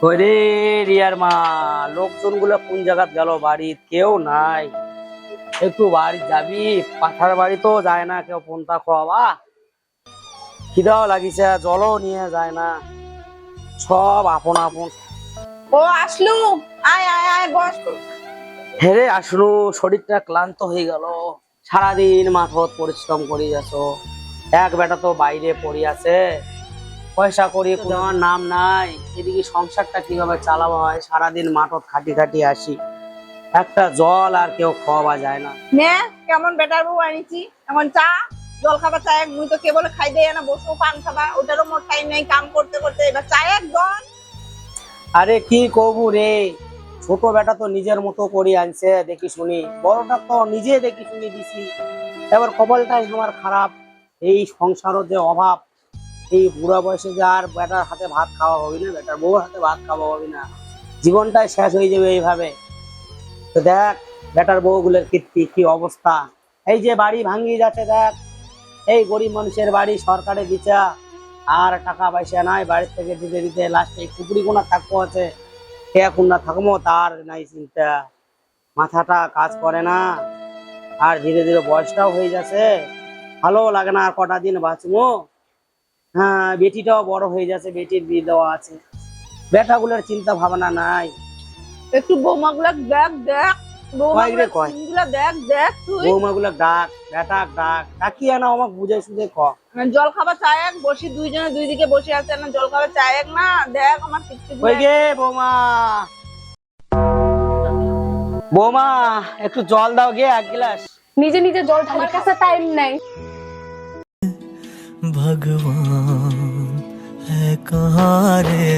ওরে রিয়ার মা, লোকজন গুলো কোন জায়গাত গেল? বাড়ি কেউ নাই। একটু বাড়ি যাবি? পাঠার বাড়ি তো যায় না কেউ, ফোনটা খাওয়া খিদাও লাগিছে, জলও নিয়ে যায় না, সব আপন আপন। ও আসলু, আয় আয় আয় বস। হেরে আসলু, শরীরটা ক্লান্ত হয়ে গেল। সারাদিন মাঠত পরিশ্রম করি যাচ্ছ, এক বেটা তো বাইরে পড়ি আছে, পয়সা করি দেওয়ার নাম নাই। এদিকে সংসারটা কিভাবে চালাবো হয়? সারাদিন মাঠত খাটি খাটি আসি, একটা জল আর কেউ খাওয়া যায় না। নে কেমন বেটার বউ আনিছি, এখন চা জল খাবার চা এক, মুই তো কেবল খাই দেয় না, বসো পান খাবা, ওটারও মোর টাইম নেই কাম করতে করতে, এবার চা এক জল। আরে কি করবো রে, ছোট বেটা তো নিজের মতো করে আনছে দেখি শুনি, বড়টা তো নিজে দেখি শুনি দিছি। এবার কপালটাই আমার খারাপ, এই সংসারও যে অভাব। এই বুড়া বয়সে যে আর বেটার হাতে ভাত খাওয়া হবে না, বেটার বউর হাতে ভাত খাওয়া হবে না, জীবনটাই শেষ হয়ে যাবে এইভাবে। তো দেখ বেটার বউগুলোর কীর্তি কি অবস্থা, এই যে বাড়ি ভাঙিয়ে যাচ্ছে দেখ। এই গরিব মানুষের বাড়ি সরকারে দিচ্ছা, আর টাকা পয়সা নাই, বাড়ির থেকে দিতে দিতে লাস্টে কুকুরি কোনা থাকবো আছে, খেয়া কোনা থাকবো তার নাই চিন্তা, মাথাটা কাজ করে না। আর ধীরে ধীরে বয়সটাও হয়ে যাচ্ছে, ভালো লাগে না আর কটা দিন বাঁচবো। হ্যাঁ, বেটিটাও বড় হয়ে যাচ্ছে, বেটির বিয়ে দেওয়া আছে, বেটাগুলোর চিন্তা ভাবনা নাই। একটু বৌমা গুলা দেখ দেখ, বৌমা কয় রে কয়, গুলা দেখ দেখ তুই। বৌমাগুলো ডাক, বেটা ডাক, ডাকিয়ে না আমাকে বুঝে সুঝে ক। জল খাবার চা এক, বসি দুইজনে দুই দিকে বসে আছে না, জল খাবার চা এক না, দেখ আমার কীর্তি ওই গে বৌমা, বৌমা একটু জল দাও গে এক গ্লাস। নিজে নিজে জল ঢালার কাছে টাইম নাই। भगवान है कहाँ रे